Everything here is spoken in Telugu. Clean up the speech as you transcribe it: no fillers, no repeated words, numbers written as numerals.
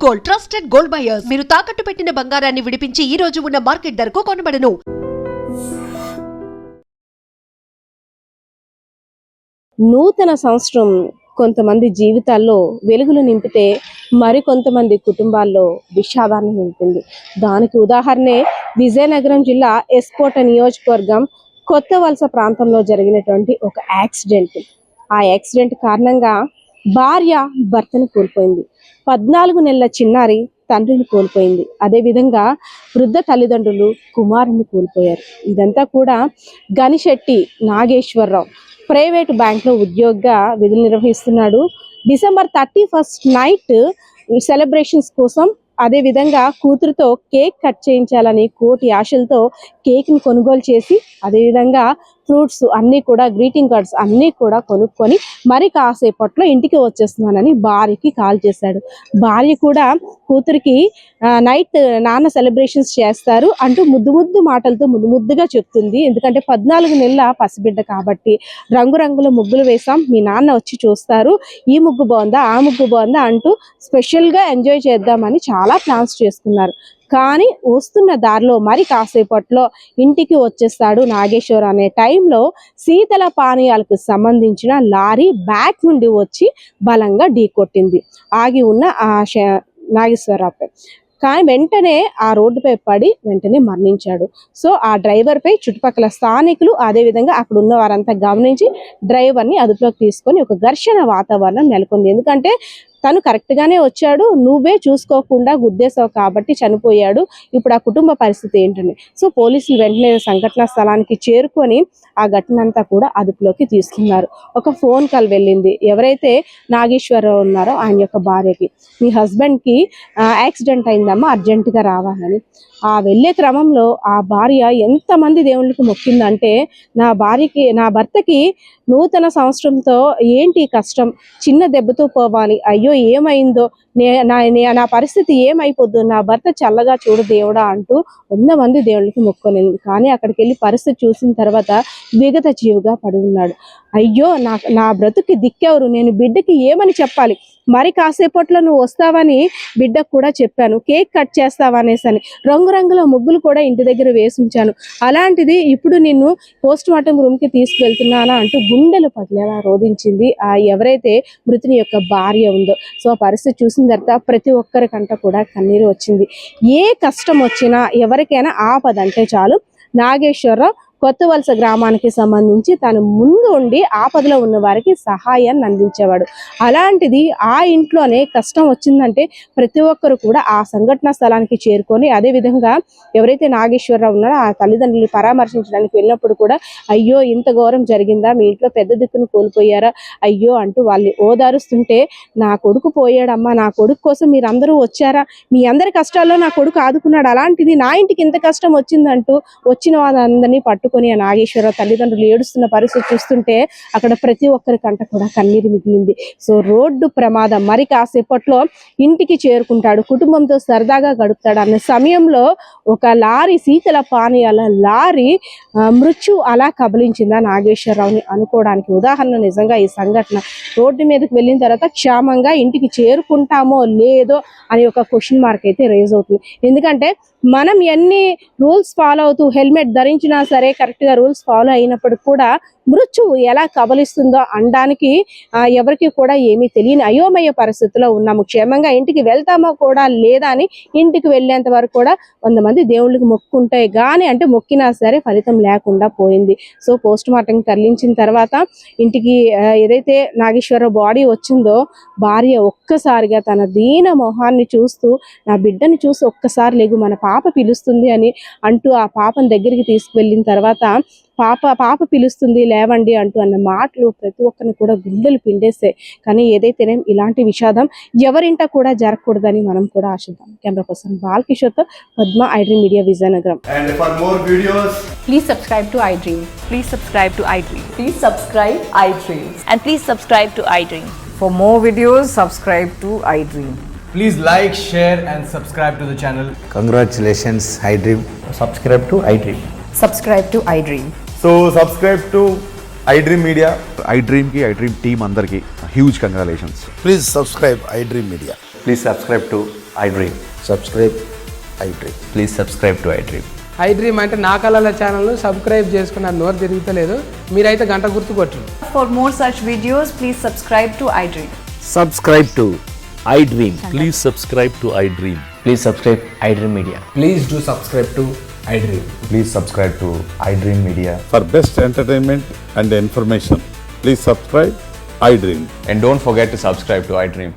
Gold, trusted gold buyers. మీరు తాకట్టు పెట్టిన బంగారాన్ని విడిపించి ఈ రోజు ఉన్న మార్కెట్ ధరకు కొనబడను. నూతన సంవత్సరం కొంతమంది జీవితాల్లో వెలుగులు నింపితే మరికొంతమంది కుటుంబాల్లో విషాదాన్ని నింపింది. దానికి ఉదాహరణే విజయనగరం జిల్లా ఎస్కోట నియోజకవర్గం కొత్త వలస ప్రాంతంలో జరిగినటువంటి ఒక యాక్సిడెంట్. ఆ యాక్సిడెంట్ కారణంగా భార్య భర్తను కోల్పోయింది. 14 నెలల చిన్నారి తండ్రిని కోల్పోయింది. అదేవిధంగా వృద్ధ తల్లిదండ్రులు కుమారుని కోల్పోయారు. ఇదంతా కూడా గనిశెట్టి నాగేశ్వరరావు ప్రైవేటు బ్యాంక్లో ఉద్యోగిగా విధులు నిర్వహిస్తున్నాడు. డిసెంబర్ 31 నైట్ సెలబ్రేషన్స్ కోసం అదేవిధంగా కూతురుతో కేక్ కట్ చేయించాలని కోటి ఆశలతో కేక్ని కొనుగోలు చేసి అదేవిధంగా ఫ్రూట్స్ అన్నీ కూడా గ్రీటింగ్ కార్డ్స్ అన్నీ కూడా కొనుక్కొని మరి కాసేపట్లో ఇంటికి వచ్చేస్తున్నానని భార్యకి కాల్ చేశాడు. భార్య కూడా కూతురికి నైట్ నాన్న సెలబ్రేషన్స్ చేస్తారు అంటూ ముద్దు మాటలతో ముద్దుగా చెప్తుంది. ఎందుకంటే 14 నెలల పసిబిడ్డ కాబట్టి రంగురంగుల ముగ్గులు వేసాం, మీ నాన్న వచ్చి చూస్తారు, ఈ ముగ్గు బాగుందా ఆ ముగ్గు బాగుందా అంటూ స్పెషల్గా ఎంజాయ్ చేద్దామని చాలా ప్లాన్స్ చేసుకున్నారు. కానీ వస్తున్న దారిలో మరి కాసేపట్లో ఇంటికి వచ్చేస్తాడు నాగేశ్వర్. అనే టైంలో శీతల పానీయాలకు సంబంధించిన లారీ బ్యాక్ నుండి వచ్చి బలంగా ఢీకొట్టింది ఆగి ఉన్న ఆ నాగేశ్వరరావుపై. కానీ వెంటనే ఆ రోడ్డుపై పడి వెంటనే మరణించాడు. సో ఆ డ్రైవర్పై చుట్టుపక్కల స్థానికులు అదేవిధంగా అక్కడ ఉన్న వారంతా గమనించి డ్రైవర్ని అదుపులోకి తీసుకొని ఒక ఘర్షణ వాతావరణం నెలకొంది. ఎందుకంటే తను కరెక్ట్గానే వచ్చాడు, నువ్వే చూసుకోకుండా గుద్దేశావు కాబట్టి చనిపోయాడు, ఇప్పుడు ఆ కుటుంబ పరిస్థితి ఏంటని. సో పోలీసులు వెంటనే సంఘటనా స్థలానికి చేరుకొని ఆ ఘటన అంతా కూడా అదుపులోకి తీసుకున్నారు. ఒక ఫోన్ కాల్ వెళ్ళింది ఎవరైతే నాగేశ్వరరావు ఉన్నారో ఆయన యొక్క భార్యకి, మీ హస్బెండ్కి యాక్సిడెంట్ అయిందమ్మా, అర్జెంటుగా రావాలని. ఆ వెళ్ళే క్రమంలో ఆ భార్య ఎంతమంది దేవుళ్ళకి మొక్కిందంటే, నా భర్తకి నూతన సంవత్సరంతో ఏంటి కష్టం, చిన్న దెబ్బతో పోవాలి, అయ్యో ఏమైందో, నా పరిస్థితి ఏమైపోద్దు, నా భర్త చల్లగా చూడు దేవుడా అంటూ 100 మంది దేవుళ్ళకి మొక్కొనింది. కానీ అక్కడికి వెళ్ళి పరిస్థితి చూసిన తర్వాత విగత జీవుగా పడి ఉన్నాడు. అయ్యో నా బ్రతుకి దిక్కెవరు, నేను బిడ్డకి ఏమని చెప్పాలి, మరి కాసేపట్లో నువ్వు వస్తావని బిడ్డకు కూడా చెప్పాను, కేక్ కట్ చేస్తావనేసని రంగురంగుల ముగ్గులు కూడా ఇంటి దగ్గర వేసి ఉంచాను, అలాంటిది ఇప్పుడు నిన్ను పోస్ట్ మార్టం రూమ్కి తీసుకువెళ్తున్నానా అంటూ గుండెలు పగిలేలా రోధించింది ఆ ఎవరైతే మృతుని యొక్క భార్య ఉందో. సో ఆ పరిస్థితి చూసిన తర్వాత ప్రతి ఒక్కరికంట కూడా కన్నీరు వచ్చింది. ఏ కష్టం వచ్చినా ఎవరికైనా ఆపదంటే చాలు నాగేశ్వరరావు కొత్త వలస గ్రామానికి సంబంధించి తను ముందు ఉండి ఆపదలో ఉన్న వారికి సహాయాన్ని అందించేవాడు. అలాంటిది ఆ ఇంట్లోనే కష్టం వచ్చిందంటే ప్రతి ఒక్కరు కూడా ఆ సంఘటన స్థలానికి చేరుకొని అదేవిధంగా ఎవరైతే నాగేశ్వరరావు ఉన్నారో ఆ తల్లిదండ్రులు పరామర్శించడానికి వెళ్ళినప్పుడు కూడా అయ్యో ఇంత ఘోరం జరిగిందా, మీ ఇంట్లో పెద్ద దిక్కును కోల్పోయారా అయ్యో అంటూ వాళ్ళు ఓదారుస్తుంటే, నా కొడుకు పోయాడమ్మా, నా కొడుకు కోసం మీరందరూ వచ్చారా, మీ అందరి కష్టాల్లో నా కొడుకు ఆదుకున్నాడు, అలాంటిది నా ఇంటికి ఇంత కష్టం వచ్చిందంటూ వచ్చిన వాళ్ళందరినీ పట్టుకొని ఆ నాగేశ్వరరావు తల్లిదండ్రులు ఏడుస్తున్న పరిస్థితి చూస్తుంటే అక్కడ ప్రతి ఒక్కరి కంట కూడా కన్నీరు మిగిలింది. సో రోడ్డు ప్రమాదం, మరి కాసేపట్లో ఇంటికి చేరుకుంటాడు, కుటుంబంతో సరదాగా గడుపుతాడు అన్న సమయంలో ఒక లారీ శీతల పానీయాల లారీ మృత్యు అలా కబలించిందా నాగేశ్వరరావుని అనుకోవడానికి ఉదాహరణ నిజంగా ఈ సంఘటన. రోడ్డు మీదకి వెళ్ళిన తర్వాత క్షేమంగా ఇంటికి చేరుకుంటామో లేదో అని ఒక క్వశ్చన్ మార్క్ అయితే రేజ్ అవుతుంది. ఎందుకంటే మనం ఎన్ని రూల్స్ ఫాలో అవుతూ హెల్మెట్ ధరించినా సరే కరెక్ట్గా రూల్స్ ఫాలో అయినప్పటికి కూడా మృత్యువు ఎలా కబలిస్తుందో అనడానికి ఎవరికి కూడా ఏమీ తెలియని అయోమయ పరిస్థితిలో ఉన్నాము. క్షేమంగా ఇంటికి వెళ్తామో కూడా లేదా అని ఇంటికి వెళ్ళేంత వరకు కూడా 100 మంది దేవుళ్ళకి మొక్కుంటే కానీ అంటే మొక్కినా సరే ఫలితం లేకుండా పోయింది. సో పోస్ట్ మార్టం తరలించిన తర్వాత ఇంటికి ఏదైతే నాగేశ్వరరావు బాడీ వచ్చిందో భార్య ఒక్కసారిగా తన దీన మొహాన్ని చూస్తూ, నా బిడ్డని చూసి ఒక్కసారి లేగు, మన పాప పిలుస్తుంది అని అంటూ ఆ పాపను దగ్గరికి తీసుకువెళ్ళిన తర్వాత పాప పిలుస్తుంది లేవండి అంటూ అన్న మాటలు ప్రతి ఒక్కరిని కూడా గుండెలు పిండేస్తాయి. కానీ ఏదైతేనే ఇలాంటి విషాదం ఎవరింట కూడా జరగకూడదని మనం కూడా ఆశిద్దాం. కెమెరా పర్సన్ బాలకిషోర్తో Padma, iDream Media, Vizianagaram. And for more videos, please subscribe to iDream. Please subscribe to iDream. Please subscribe iDream. And please subscribe to iDream. For more videos, subscribe to iDream. please like, share and subscribe to the channel. Congratulations, iDream. Subscribe to iDream. Subscribe to iDream. So subscribe to iDream Media. iDream की iDream team अंदर की huge congratulations. Please subscribe iDream Media. Please subscribe to iDream. Subscribe iDream. Please subscribe to iDream. I dream అంటే నా కళల ఛానల్ను సబ్స్క్రైబ్ చేసుకున్న నోరు తిరుగుతలేదు, మీరైతే గంట గుర్తు కొట్టండి. For more such videos, please subscribe to iDream. Subscribe to iDream. Please subscribe to iDream. Please subscribe iDream Media. Please do subscribe to I dream. Please subscribe to iDream Media. For best entertainment and information, please subscribe iDream. And don't forget to subscribe to iDream.